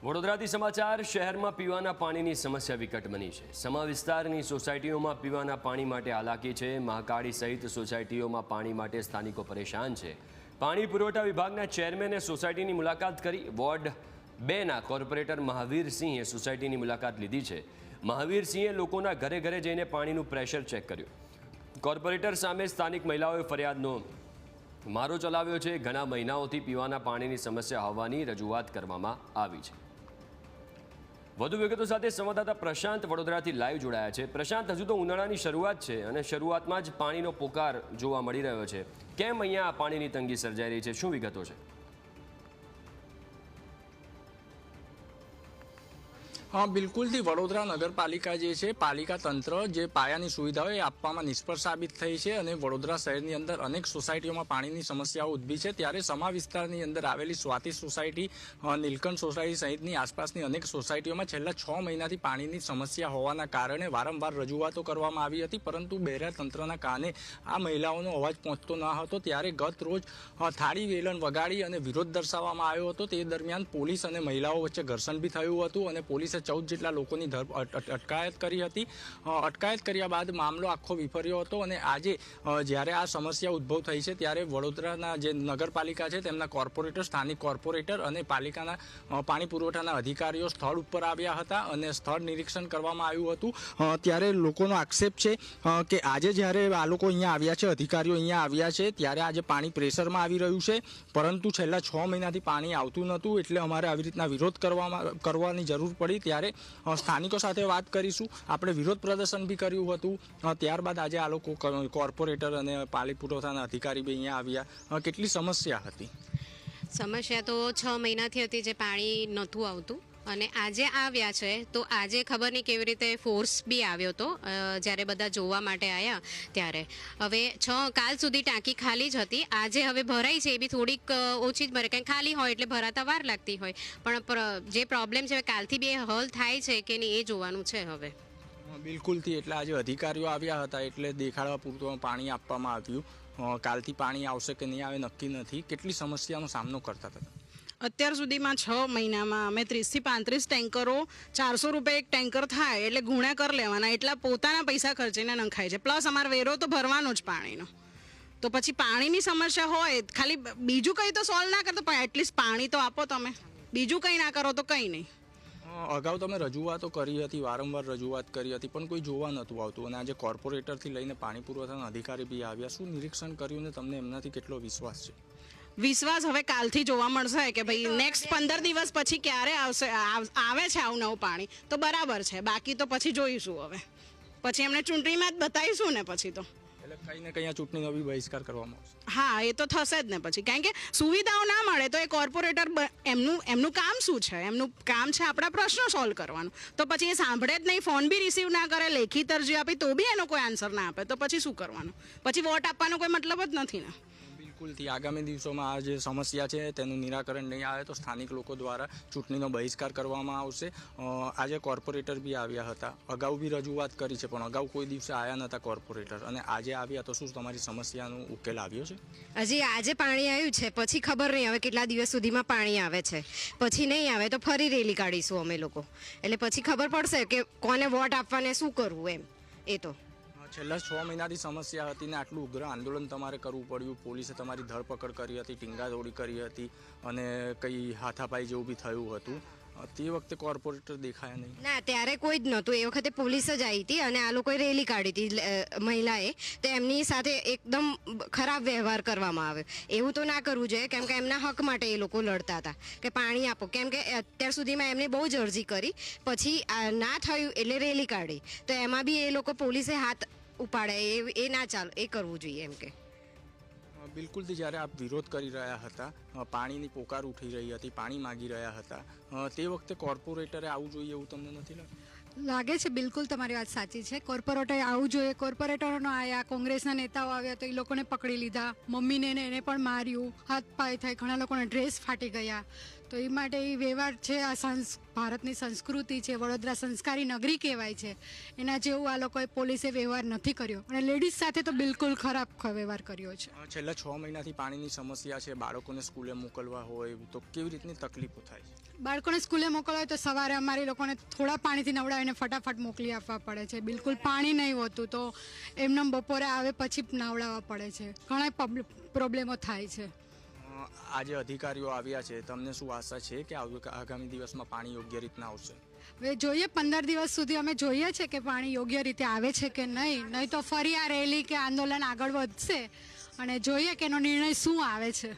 વડોદરાથી સમાચાર શહેરમાં પીવાના પાણીની સમસ્યા વિકટ બની છે। સમા વિસ્તારની સોસાયટીઓમાં પીવાના પાણી માટે હાલાકી છે। મહાકાળી સહિત સોસાયટીઓમાં પાણી માટે સ્થાનિકો પરેશાન છે। પાણી પુરવઠા વિભાગના ચેરમેને સોસાયટીની મુલાકાત કરી। વોર્ડ 2ના કોર્પોરેટર મહાવીરસિંહે સોસાયટીની મુલાકાત લીધી છે। મહાવીરસિંહે લોકોના ઘરે ઘરે જઈને પાણીનું પ્રેશર ચેક કર્યું। કોર્પોરેટર સામે સ્થાનિક મહિલાઓએ ફરિયાદનો મારો ચલાવ્યો છે। ઘણા મહિનાઓથી પીવાના પાણીની સમસ્યા હોવાની રજૂઆત કરવામાં આવી છે। વધુ વિગતો સાથે સંવાદદાતા પ્રશાંત વડોદરાથી લાઈવ જોડાયા છે। પ્રશાંત, હજુ તો ઉનાળાની શરૂઆત છે અને શરૂઆતમાં જ પાણીનો પોકાર જોવા મળી રહ્યો છે। કેમ અહીંયા પાણીની તંગી સર્જાઈ રહી છે? શું વિગતો છે? हाँ बिल्कुल थी वडोदरा नगरपालिका जे छे पालिका तंत्र जे पायानी सुविधाओं ए आपवामां निष्फळ साबित थई छे अने वडोदरा शहेरनी अंदर अनेक सोसायटीओमां पाणीनी समस्याओ उद्भवी छे। त्यारे समा विस्तारनी अंदर आवेली स्वाति सोसायटी, नीलकंठ सोसायटी सहितनी आसपासनी अनेक सोसायटीओमां छेल्ला 6 महीनाथी पाणीनी समस्या होवाना कारणे वारंवार रजूआतो करवामां आवी हती, परंतु बेरा तंत्रना काने आ महिलाओनो अवाज पहोंचतो न हतो। त्यारे गत रोज थाળી વેલણ વગાડી અને વિરોધ દર્શાવવામાં આવ્યો હતો। તે દરમિયાન પોલીસ અને મહિલાઓ વચ્ચે ઘર્ષણ બી થયું હતું અને પોલીસે 14 જેટલા લોકોની અટકાયત કરી હતી। અટકાયત કર્યા બાદ મામલો આખો વિફર્યો હતો અને આજે જ્યારે આ સમસ્યા ઉદ્ભવ થઈ છે ત્યારે વડોદરાના જે નગરપાલિકા છે તેમના કોર્પોરેટર, સ્થાનિક કોર્પોરેટર અને પાલિકાના પાણી પુરવઠાના અધિકારીઓ સ્થળ ઉપર આવ્યા હતા અને સ્થળ નિરીક્ષણ કરવામાં આવ્યું હતું। ત્યારે લોકોનો આક્ષેપ છે કે આજે જ્યારે આ લોકો અહીંયા આવ્યા છે, અધિકારીઓ અહીંયા આવ્યા છે, ત્યારે આજે પાણી પ્રેશરમાં આવી રહ્યું છે, પરંતુ છેલ્લા 6 મહિનાથી પાણી આવતું નહોતું, એટલે અમારે આવી રીતના વિરોધ કરવાની જરૂર પડી। ત્યારે સ્થાનિકો સાથે વાત કરીશું। આપણે વિરોધ પ્રદર્શન બી કર્યું હતું। ત્યારબાદ આજે આ લોકો કોર્પોરેટર અને પાણી પુરવઠાના અધિકારી બી અહીંયા આવ્યા। કેટલી સમસ્યા હતી? સમસ્યા તો 6 મહિનાથી હતી જે પાણી નહોતું આવતું અને આજે આવ્યા છે તો આજે ખબર નહીં કેવી રીતે ફોર્સ બી આવ્યો હતો જ્યારે બધા જોવા માટે આવ્યા ત્યારે। હવે કાલ સુધી ટાંકી ખાલી જ હતી, આજે હવે ભરાઈ છે એ બી થોડીક ઓછી જ ભરે, કારણ ખાલી હોય એટલે ભરાતા વાર લાગતી હોય, પણ જે પ્રોબ્લેમ છે કાલથી બી હલ થાય છે કે નહીં એ જોવાનું છે હવે। બિલકુલથી એટલે આજે અધિકારીઓ આવ્યા હતા એટલે દેખાડવા પૂરતું પાણી આપવામાં આવ્યું। કાલથી પાણી આવશે કે નહીં આવે નક્કી નથી। કેટલી સમસ્યાનો સામનો કરતા હતા? અત્યાર સુધીમાં 6 મહિનામાં અમે 30 થી 35 ટેન્કરો 400 રૂપિયા એક ટેન્કર થાય એટલે ગુણ્યા કરી લેવાના, એટલા પોતાના પૈસા ખર્ચીને નખાય છે, પ્લસ અમારે વેરો તો ભરવાનો જ પાણીનો। તો પછી પાણીની સમસ્યા હોય, ખાલી બીજું કંઈ તો સોલ્વ ના કરતો પણ એટલીસ્ટ પાણી તો આપો તમે, બીજું કંઈ ના કરો તો કંઈ નહીં। અગાઉ તમે રજૂઆતો કરી હતી, વારંવાર રજૂઆત કરી હતી, પણ કોઈ જોવા નહોતું આવતું અને આજે કોર્પોરેટરથી લઈને પાણી પુરવઠાના અધિકારી બી આવ્યા। શું નિરીક્ષણ કર્યું ને તમને એમનાથી કેટલો વિશ્વાસ છે? વિશ્વાસ હવે કાલથી જોવા મળશે કે ભાઈ નેક્સ્ટ 15 દિવસ પછી ક્યારે આવશે, આવે છે આવું નવું પાણી તો બરાબર છે, બાકી તો પછી જોઈશું। હવે પછી એમને ચૂંટણીમાં જ બતાવીશું ને પછી તો એટલે કંઈ ને કંઈ ચૂંટણીનો બી બહિષ્કાર કરવામાં આવશે। હા, એ તો થશે જ ને પછી, કારણ કે સુવિધાઓ ના મળે તો એ કોર્પોરેટર એમનું કામ શું છે? એમનું કામ છે આપણા પ્રશ્નો સોલ્વ કરવાનું, તો પછી એ સાંભળે જ નહીં, ફોન બી રિસીવ ના કરે, લેખિત અરજી આપી તો બી એનો કોઈ આન્સર ના આપે, તો પછી શું કરવાનું? પછી વોટ આપવાનો કોઈ મતલબ જ નથી ને। બિલકુલથી આગામી દિવસોમાં આ જે સમસ્યા છે તેનું નિરાકરણ નહીં આવે તો સ્થાનિક લોકો દ્વારા ચૂંટણીનો બહિષ્કાર કરવામાં આવશે। આજે કોર્પોરેટર બી આવ્યા હતા, અગાઉ બી રજૂઆત કરી છે પણ અગાઉ કોઈ દિવસે આવ્યા નહોતા કોર્પોરેટર અને આજે આવ્યા, તો શું તમારી સમસ્યાનો ઉકેલ આવ્યો છે? હજી આજે પાણી આવ્યું છે, પછી ખબર નહીં હવે કેટલા દિવસ સુધીમાં પાણી આવે છે, પછી નહીં આવે તો ફરી રેલી કાઢીશું અમે લોકો, એટલે પછી ખબર પડશે કે કોને વોટ આપવાને શું કરવું એમ। એ તો છેલ્લા 6 મહિનાથી સમસ્યા હતી ને આટલું ઉગ્ર આંદોલન તમારે કરવું પડ્યું, પોલીસે તમારી ધરપકડ કરી હતી, ટીંગાદોડી કરી હતી અને કંઈ હાથાપાઈ જેવું બી થયું હતું, તે વખતે કોર્પોરેટર દેખાયા નહીં? ના, ત્યારે કોઈ જ નહોતું, એ વખતે પોલીસ જ આવી હતી અને આ લોકોએ રેલી કાઢી હતી મહિલાએ, તો એમની સાથે એકદમ ખરાબ વ્યવહાર કરવામાં આવ્યો। એવું તો ના કરવું જોઈએ, કેમ કે એમના હક માટે એ લોકો લડતા હતા કે પાણી આપો, કેમ કે અત્યાર સુધીમાં એમને બહુ જ અરજી કરી, પછી ના થયું એટલે રેલી કાઢી, તો એમાં બી એ લોકો પોલીસે હાથ ઉપાડે, એ ના ચાલ, એ કરવું જોઈએ એમ કે। બિલકુલથી જ્યારે આપ વિરોધ કરી રહ્યા હતા, પાણીની પોકાર ઉઠી રહી હતી, પાણી માગી રહ્યા હતા, તે વખતે કોર્પોરેટરે આવવું જોઈએ એવું તમને નથી લાગતું? લાગે છે, બિલકુલ તમારી વાત સાચી છે, કોર્પોરેટરે આવવું જોઈએ। કોર્પોરેટરોનો આવ્યા, કોંગ્રેસના નેતાઓ આવ્યા તો એ લોકોને પકડી લીધા, મમ્મીને એને પણ માર્યું, હાથ પાય થાય, ઘણા લોકોના ડ્રેસ ફાટી ગયા, તો એ માટે એ વ્યવહાર છે, આ ભારતની સંસ્કૃતિ છે, વડોદરા સંસ્કારી નગરી કહેવાય છે, એના જેવું આ લોકોએ પોલીસે વ્યવહાર નથી કર્યો અને લેડીઝ સાથે તો બિલકુલ ખરાબ વ્યવહાર કર્યો છે. છેલ્લા 6 મહિનાથી પાણીની સમસ્યા છે, બાળકોને સ્કૂલે મોકલવા હોય તો કેવી રીતની તકલીફો થાય છે? બાળકોને સ્કૂલે મોકલવા હોય તો સવારે અમારી લોકોને થોડા પાણીથી નવડાવીને ફટાફટ મોકલી આપવા પડે છે. બિલકુલ પાણી નહીં હોતું તો એમને બપોરે આવે પછી નવડાવવા પડે છે. ઘણા પ્રોબ્લેમો થાય છે. આજે અધિકારીઓ આવ્યા છે, તમને શું આશા છે કે આગામી દિવસમાં પાણી યોગ્ય રીતના આવશે? હવે જોઈએ 15 દિવસ સુધી અમે જોઈએ છે કે પાણી યોગ્ય રીતે આવે છે કે નહીં તો ફરી આ રેલી કે આંદોલન આગળ વધશે અને જોઈએ કે એનો નિર્ણય શું આવે છે.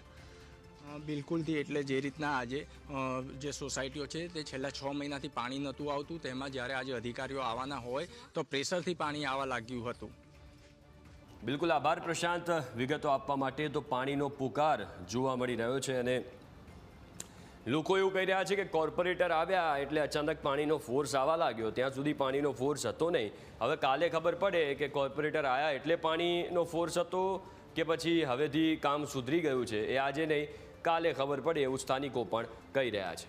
બિલકુલથી, એટલે જે રીતના આજે જે સોસાયટીઓ છે તે છેલ્લા 6 મહિનાથી પાણી નહોતું આવતું, તેમાં જ્યારે આજે અધિકારીઓ આવવાના હોય તો પ્રેશરથી પાણી આવવા લાગ્યું હતું. બિલકુલ આભાર પ્રશાંત વિગતો આપવા માટે. તો પાણીનો પુકાર જોવા મળી રહ્યો છે અને લોકો એવું કહી રહ્યા છે કે કોર્પોરેટર આવ્યા એટલે અચાનક પાણીનો ફોર્સ આવવા લાગ્યો. ત્યાં સુધી પાણીનો ફોર્સ હતો નહીં. હવે કાલે ખબર પડે કે કોર્પોરેટર આવ્યા એટલે પાણીનો ફોર્સ હતો કે પછી હવેથી કામ સુધરી ગયું છે, એ આજે નહીં કાલે ખબર પડે એવું સ્થાનિકો પણ કહી રહ્યા છે.